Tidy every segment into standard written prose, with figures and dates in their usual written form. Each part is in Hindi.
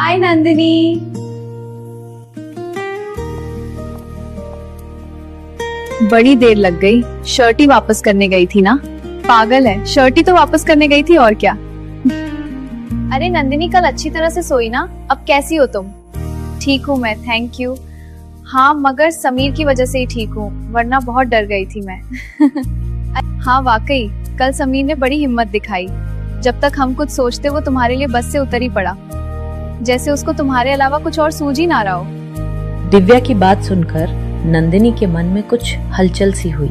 हाय नंदिनी। बड़ी देर लग गई, शर्ट ही वापस करने गई थी ना। पागल है, शर्ट ही तो वापस करने गई थी और क्या। अरे नंदिनी, कल अच्छी तरह से सोई ना? अब कैसी हो तुम? ठीक हूँ मैं, थैंक यू। हाँ, मगर समीर की वजह से ही ठीक हूँ, वरना बहुत डर गई थी मैं। हाँ वाकई, कल समीर ने बड़ी हिम्मत दिखाई। जब तक हम कुछ सोचते वो तुम्हारे लिए बस से उतर ही पड़ा, जैसे उसको तुम्हारे अलावा कुछ और सूझ ही ना रहा हो। दिव्या की बात सुनकर नंदिनी के मन में कुछ हलचल सी हुई,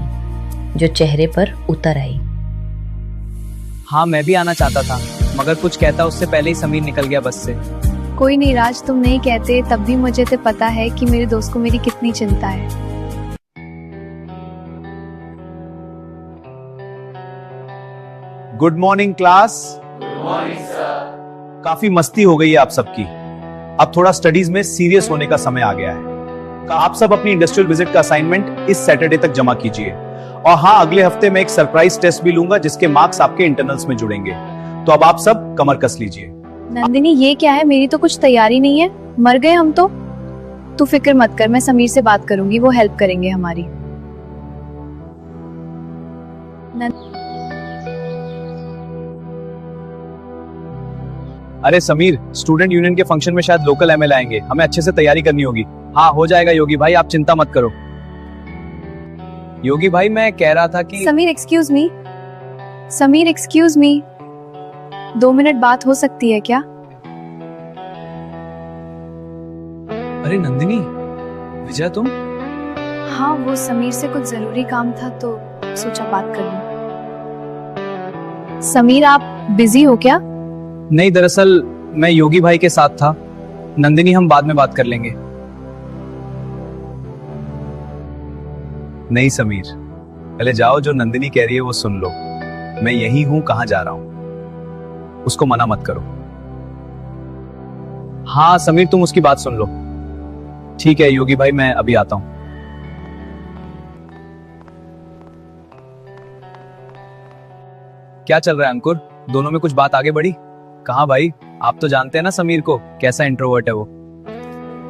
जो चेहरे पर उतर आई। हाँ, मैं भी आना चाहता था, मगर कुछ कहता उससे पहले ही समीर निकल गया बस से। कोई नहीं राज, तुम नहीं कहते तब भी मुझे तो पता है कि मेरे दोस्त को मेरी कितनी चिंता है। Good morning class. Good morning sir. काफी मस्ती हो गई है आप सबकी, अब थोड़ा स्टडीज में सीरियस होने का समय आ गया है। आप सब अपनी इंडस्ट्रियल विजिट का असाइनमेंट इस सैटरडे तक जमा कीजिए। और हाँ, अगले हफ्ते मैं एक सरप्राइज टेस्ट भी लूंगा जिसके मार्क्स आपके इंटरनल्स में जुड़ेंगे। तो अब आप सब कमर कस लीजिए। नंदिनी, ये क्या है? मेरी तो कुछ तैयारी नहीं है, मर गए हम तो। तू फिक्र मत कर, मैं समीर से बात करूंगी, वो हेल्प करेंगे हमारी। अरे समीर, स्टूडेंट यूनियन के फंक्शन में शायद लोकल एमएल आएंगे, हमें अच्छे से तैयारी करनी होगी। हाँ हो जाएगा योगी भाई, आप चिंता मत करो। योगी भाई, मैं कह रहा था कि Sameer excuse me, Sameer excuse me, 2 minute बात हो सकती है क्या? अरे नंदिनी, विजय तुम? हाँ, वो समीर से कुछ जरूरी काम था तो सोचा बात कर लूं। समीर, आप बिजी हो क्या? नहीं, दरअसल मैं योगी भाई के साथ था। नंदिनी, हम बाद में बात कर लेंगे। नहीं समीर, पहले जाओ, जो नंदिनी कह रही है वो सुन लो। मैं यही हूं, कहां जा रहा हूं, उसको मना मत करो। हाँ समीर, तुम उसकी बात सुन लो। ठीक है योगी भाई, मैं अभी आता हूं। क्या चल रहा है अंकुर, दोनों में कुछ बात आगे बढ़ी? कहाँ भाई, आप तो जानते हैं ना समीर को, कैसा इंट्रोवर्ट है वो।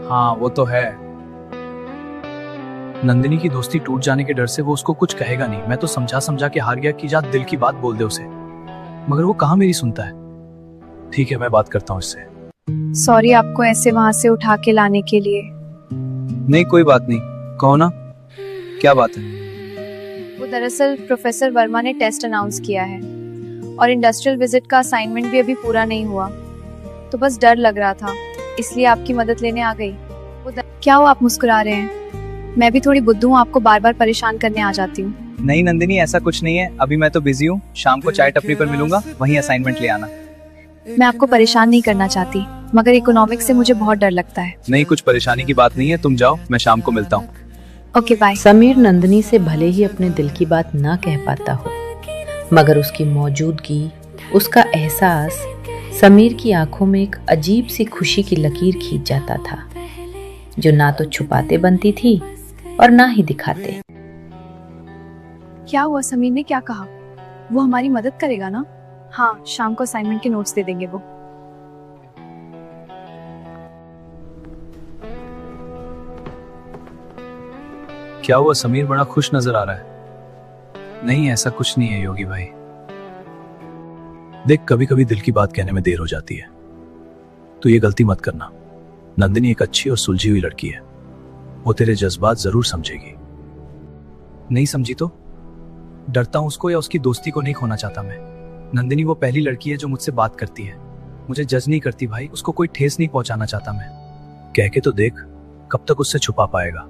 हाँ वो तो है। नंदिनी की दोस्ती टूट जाने के डर से वो उसको कुछ कहेगा नहीं। मैं तो समझा समझा के हार गया कि जा दिल की बात बोल दे उसे, मगर वो कहाँ मेरी सुनता है। ठीक है, मैं बात करता हूँ इससे। सॉरी आपको ऐसे वहां से उठा के लाने के लिए। नहीं कोई बात नहीं, कहो ना, क्या बात है? वो दरअसल प्रोफेसर वर्मा ने टेस्ट अनाउंस किया है और इंडस्ट्रियल विजिट का असाइनमेंट भी अभी पूरा नहीं हुआ, तो बस डर लग रहा था, इसलिए आपकी मदद लेने आ गई। क्या हो आप मुस्कुरा रहे हैं? मैं भी थोड़ी बुद्धू हूँ, आपको बार बार परेशान करने आ जाती हूँ। नहीं नंदिनी, ऐसा कुछ नहीं है, अभी मैं तो बिजी हूँ। शाम को चाय टपरी पर मिलूंगा, वहीं असाइनमेंट ले आना। मैं आपको परेशान नहीं करना चाहती, मगर इकोनॉमिक्स से मुझे बहुत डर लगता है। नहीं, कुछ परेशानी की बात नहीं है, तुम जाओ, मैं शाम को मिलता हूँ। Okay bye. समीर नंदिनी से भले ही अपने दिल की बात ना कह पाता हो, मगर उसकी मौजूदगी, उसका एहसास समीर की आंखों में एक अजीब सी खुशी की लकीर खींच जाता था, जो ना तो छुपाते बनती थी और ना ही दिखाते। क्या हुआ? समीर ने क्या कहा? वो हमारी मदद करेगा ना? हाँ, शाम को असाइनमेंट के नोट्स दे देंगे वो। क्या हुआ समीर, बड़ा खुश नजर आ रहा है। नहीं ऐसा कुछ नहीं है योगी भाई। देख, कभी कभी दिल की बात कहने में देर हो जाती है, तो ये गलती मत करना। नंदिनी एक अच्छी और सुलझी हुई लड़की है, वो तेरे जज्बात जरूर समझेगी। नहीं समझी तो? डरता हूं उसको या उसकी दोस्ती को नहीं खोना चाहता मैं। नंदिनी वो पहली लड़की है जो मुझसे बात करती है, मुझे जज नहीं करती भाई, उसको कोई ठेस नहीं पहुंचाना चाहता मैं। कह के तो देख, कब तक उससे छुपा पाएगा?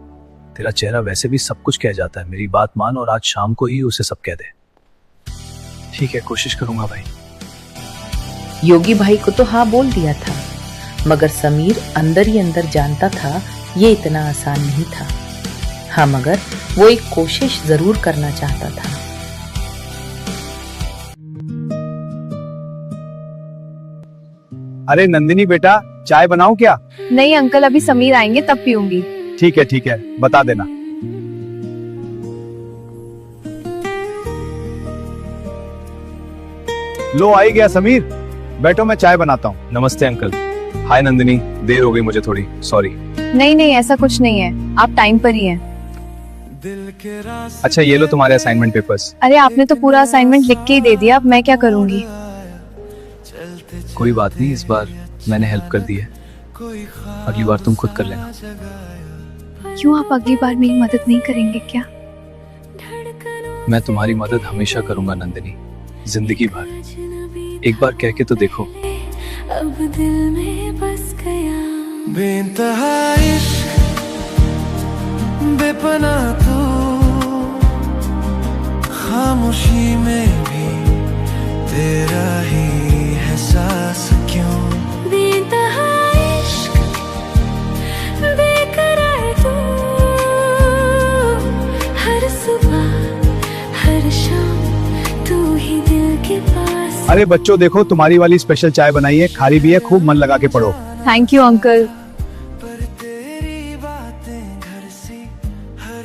तेरा चेहरा वैसे भी सब कुछ कह जाता है। मेरी बात मान और आज शाम को ही उसे सब कह दे। ठीक है, कोशिश करूंगा भाई। योगी भाई को तो हाँ बोल दिया था, मगर समीर अंदर ही अंदर जानता था ये इतना आसान नहीं था। हाँ, मगर वो एक कोशिश जरूर करना चाहता था। अरे नंदिनी बेटा, चाय बनाऊं क्या? नहीं अंकल, अभी समीर आएंगे तब पीऊंगी। ठीक है, बता देना। लो, आई गया समीर, बैठो मैं चाय बनाता हूँ। नमस्ते अंकल। हाय नंदिनी, देर हो गई मुझे थोड़ी, सॉरी। नहीं नहीं, ऐसा कुछ नहीं है, आप टाइम पर ही हैं। अच्छा ये लो तुम्हारे असाइनमेंट पेपर्स। अरे आपने तो पूरा असाइनमेंट लिख के ही दे दिया, अब मैं क्या करूंगी। कोई बात नहीं, इस बार मैंने हेल्प कर दी है, अगली बार तुम खुद कर लेना। क्यों, आप अगली बार मेरी मदद नहीं करेंगे क्या? मैं तुम्हारी मदद हमेशा करूंगा नंदिनी, जिंदगी भर। एक बार कह के तो देखो। अब दिल में बस गया बेइंतहा इश्क, बेपनाह तू, खामोशी में भी तेरा ही एहसास क्यों। बेइंतहा इश्क, बेकरार तू, हर सुबह हर शाम तू ही दिल के पास। अरे बच्चों देखो, तुम्हारी वाली स्पेशल चाय बनाई है, खारी भी है, खूब मन लगा के पढ़ो। Thank you uncle.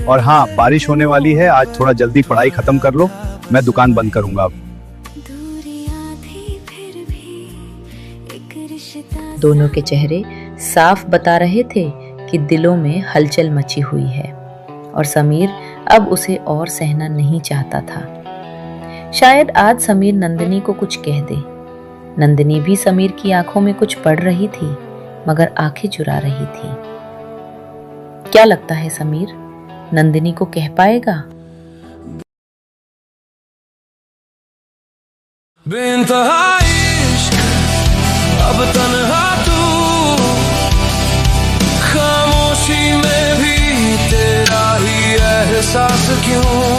और हाँ, बारिश होने वाली है, आज थोड़ा जल्दी पढ़ाई खत्म कर लो, मैं दुकान बंद करूंगा अब। दोनों के चेहरे साफ बता रहे थे कि दिलों में हलचल मची हुई है और समीर अब उसे और सहना नहीं चाहता था। शायद आज समीर नंदिनी को कुछ कह दे। नंदिनी भी समीर की आंखों में कुछ पढ़ रही थी, मगर आंखें चुरा रही थी। क्या लगता है समीर नंदिनी को कह पाएगा? बेइंतहा इश्क, अब तन्हा तू, खामोशी में भी तेरा ही एहसास क्यों।